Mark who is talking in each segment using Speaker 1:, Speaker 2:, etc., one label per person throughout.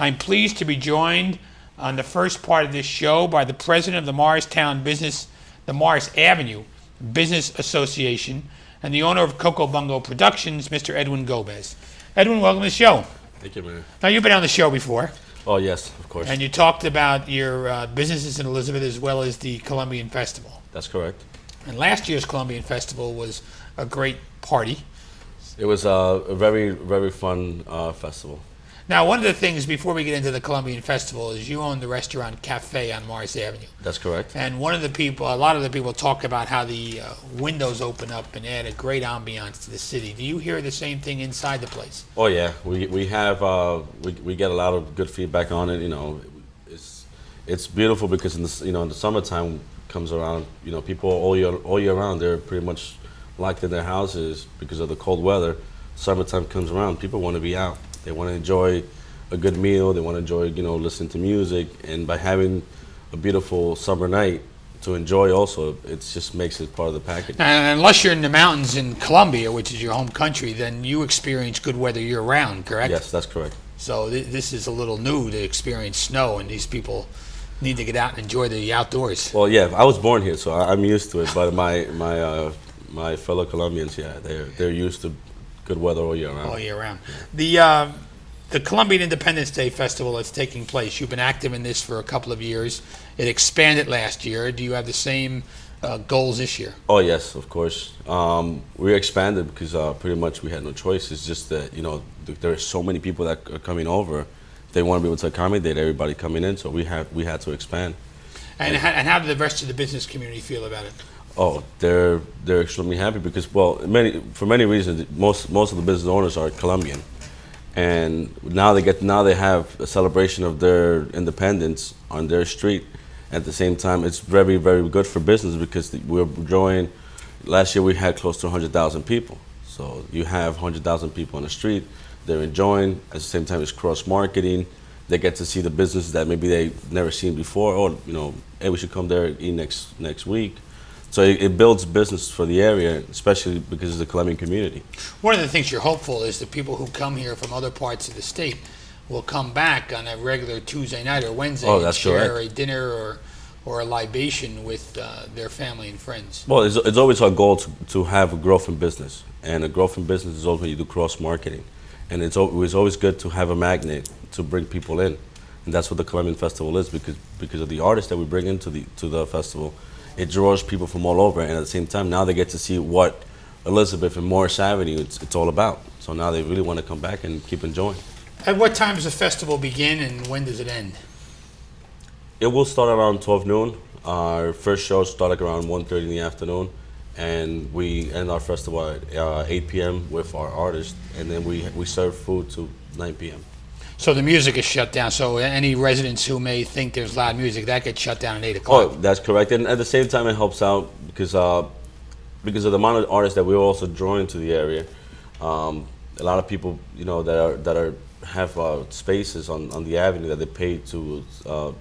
Speaker 1: I'm pleased to be joined on the first part of this show by the president of the Morris Avenue Business Association, and the owner of Coco Bungo Productions, Mr. Edwin Gomez. Edwin, welcome to the show.
Speaker 2: Thank you, man.
Speaker 1: Now, you've been on the show before.
Speaker 2: Oh, yes, of course.
Speaker 1: And you talked about your businesses in Elizabeth as well as the Columbian Festival.
Speaker 2: That's correct.
Speaker 1: And last year's Columbian Festival was a great party.
Speaker 2: It was a very, very fun festival.
Speaker 1: Now, one of the things before we get into the Columbian Festival is you own the restaurant Cafe on Morris Avenue.
Speaker 2: That's correct.
Speaker 1: And a lot of the people talk about how the windows open up and add a great ambiance to the city. Do you hear the same thing inside the place?
Speaker 2: Oh yeah, we have we get a lot of good feedback on it. You know, it's beautiful because in the summertime comes around. You know, people all year round they're pretty much locked in their houses because of the cold weather. Summertime comes around, people want to be out. They want to enjoy a good meal. They want to enjoy, listening to music. And by having a beautiful summer night to enjoy also, it just makes it part of the package.
Speaker 1: And unless you're in the mountains in Colombia, which is your home country, then you experience good weather year-round, correct?
Speaker 2: Yes, that's correct.
Speaker 1: So this is a little new to experience snow, and these people need to get out and enjoy the outdoors.
Speaker 2: Well, yeah, I was born here, so I'm used to it. But my fellow Colombians, yeah, they're used to good weather all year round.
Speaker 1: All year round. Yeah. The Colombian Independence Day Festival that's taking place, you've been active in this for a couple of years. It expanded last year. Do you have the same goals this year?
Speaker 2: Oh, yes, of course. We expanded because pretty much we had no choice. It's just that, there are so many people that are coming over. They want to be able to accommodate everybody coming in, so we had to expand.
Speaker 1: And how did the rest of the business community feel about it?
Speaker 2: Oh, they're extremely happy because, for many reasons, most of the business owners are Colombian, and now they have a celebration of their independence on their street. At the same time, it's very, very good for business because we're growing. Last year we had close to 100,000 people, so you have 100,000 people on the street. They're enjoying. At the same time, it's cross marketing. They get to see the businesses that maybe they've never seen before. Or hey, we should come there and eat next week. So it builds business for the area, especially because of the Colombian community. One
Speaker 1: of the things you're hopeful is that people who come here from other parts of the state will come back on a regular Tuesday night or Wednesday and share a dinner or a libation with their family and friends.
Speaker 2: Well, it's always our goal to have a growth in business. And a growth in business is always when you do cross-marketing. And it was always good to have a magnet to bring people in. And that's what the Colombian Festival is because of the artists that we bring into the festival. It draws people from all over, and at the same time, now they get to see what Elizabeth and Morris Avenue it's all about. So now they really want to come back and keep enjoying.
Speaker 1: At what time does the festival begin, and when does it end?
Speaker 2: It will start around 12 noon. Our first show starts around 1:30 in the afternoon, and we end our festival at 8 p.m. with our artists, and then we serve food to 9 p.m.
Speaker 1: So the music is shut down. So any residents who may think there's loud music, that gets shut down at 8 o'clock.
Speaker 2: Oh, that's correct. And at the same time, it helps out because of the amount of artists that we're also drawing to the area. A lot of people, that have spaces on the avenue that they pay to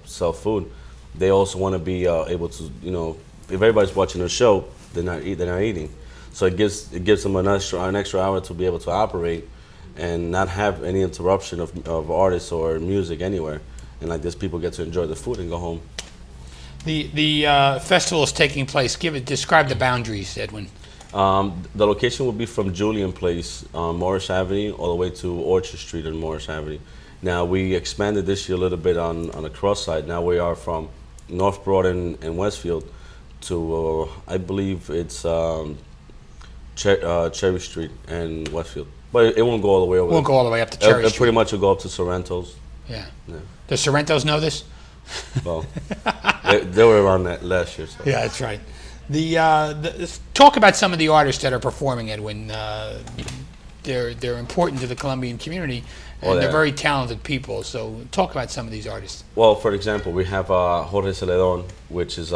Speaker 2: sell food. They also want to be able to, if everybody's watching a show, they're not eating. So it gives them an extra hour to be able to operate and not have any interruption of artists or music anywhere. And like this, people get to enjoy the food and go home.
Speaker 1: The festival is taking place. Describe the boundaries, Edwin.
Speaker 2: The location will be from Julian Place on Morris Avenue all the way to Orchard Street on Morris Avenue. Now we expanded this year a little bit on the cross side. Now we are from North Broad and Westfield to I believe it's Cherry Street and Westfield. But it won't go all the way over.
Speaker 1: It won't go all the way up to Cherry Street.
Speaker 2: It pretty much will go up to Sorrento's.
Speaker 1: Yeah. Does Sorrento's know this?
Speaker 2: Well, they were around that last year. So.
Speaker 1: Yeah, that's right. Talk about some of the artists that are performing, Edwin. They're important to the Colombian community, and they're very talented people. So talk about some of these artists.
Speaker 2: Well, for example, we have Jorge Celedon, which is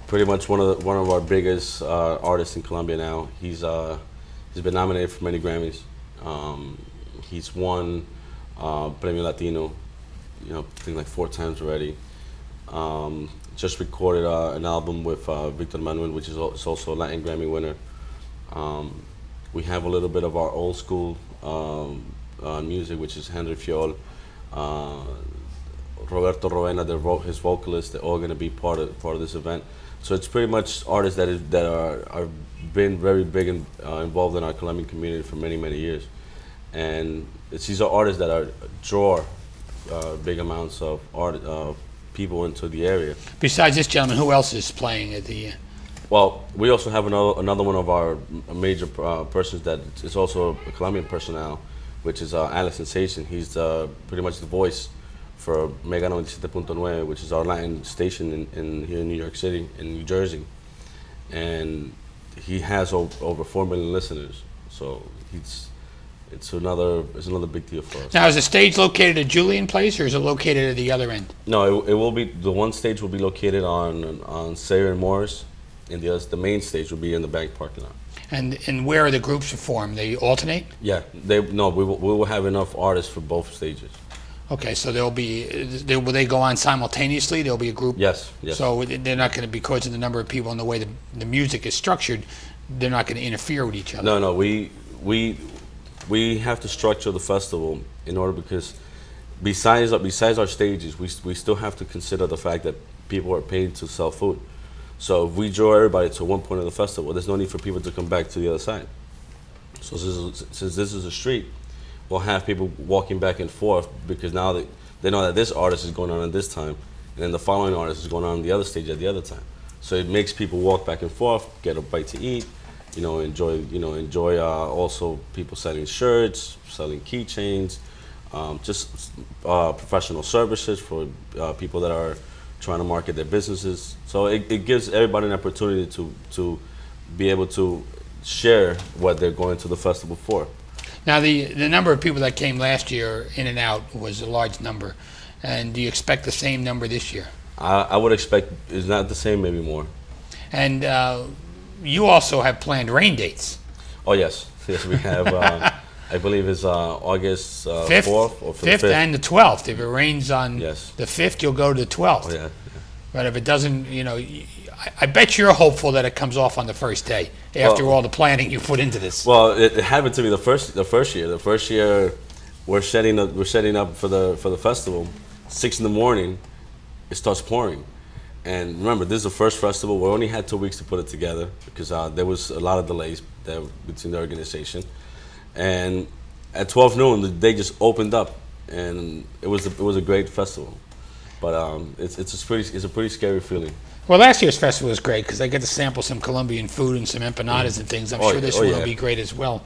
Speaker 2: pretty much one of our biggest artists in Colombia now. He's been nominated for many Grammys. He's won Premio Latino, I think like 4 times already. Just recorded an album with Victor Manuel, which is also a Latin Grammy winner. We have a little bit of our old school music, which is Henry Fiol, uh, Roberto Roena, his vocalist. They're all going to be part of this event. So it's pretty much artists that are been very big and involved in our Colombian community for many years, and these are artists that draw big amounts of people into the area.
Speaker 1: Besides this gentleman, who else is playing at the?
Speaker 2: Well, we also have another one of our major persons that is also a Colombian personnel, which is Alex Sensation. He's pretty much the voice for Mega 97.9, which is our Latin station in here in New York City, in New Jersey, and he has over 4 million listeners. So it's another big deal for us.
Speaker 1: Now, is the stage located at Julian Place, or is it located at the other end?
Speaker 2: No, it will be, the one stage will be located on Sayre and Morris, and the main stage will be in the bank parking lot.
Speaker 1: And where are the groups formed? They alternate?
Speaker 2: Yeah, we will have enough artists for both stages.
Speaker 1: Okay, so will they go on simultaneously? There'll be a group?
Speaker 2: Yes.
Speaker 1: So they're not going to, because of the number of people and the way the music is structured, they're not going to interfere with each other?
Speaker 2: No, we have to structure the festival in order, because besides our stages, we still have to consider the fact that people are paid to sell food. So if we draw everybody to one point of the festival, there's no need for people to come back to the other side. So since this is a street, we'll have people walking back and forth, because now they know that this artist is going on at this time, and then the following artist is going on the other stage at the other time. So it makes people walk back and forth, get a bite to eat, enjoy also people selling shirts, selling keychains, just professional services for people that are trying to market their businesses. So it gives everybody an opportunity to be able to share what they're going to the festival for.
Speaker 1: Now, the number of people that came last year in and out was a large number. And do you expect the same number this year?
Speaker 2: I would expect, it's not the same, maybe more.
Speaker 1: And you also have planned rain dates.
Speaker 2: Oh, yes, we have. I believe it's August
Speaker 1: 5th,
Speaker 2: 4th or
Speaker 1: 5th and the 12th. If it rains on
Speaker 2: Yes.
Speaker 1: the 5th, you'll go to the 12th.
Speaker 2: Oh, yeah.
Speaker 1: But if it doesn't, I bet you're hopeful that it comes off on the first day after all the planning you put into this.
Speaker 2: Well, it happened to me the first year. The first year, we're setting up for the festival. 6 in the morning, it starts pouring. And remember, this is the first festival. We only had 2 weeks to put it together, because there was a lot of delays between the organization. And at 12 noon, the day just opened up, and it was a great festival. But it's a pretty scary feeling.
Speaker 1: Well, last year's festival was great because I get to sample some Colombian food and some empanadas and things. I'm sure this one will be great as well.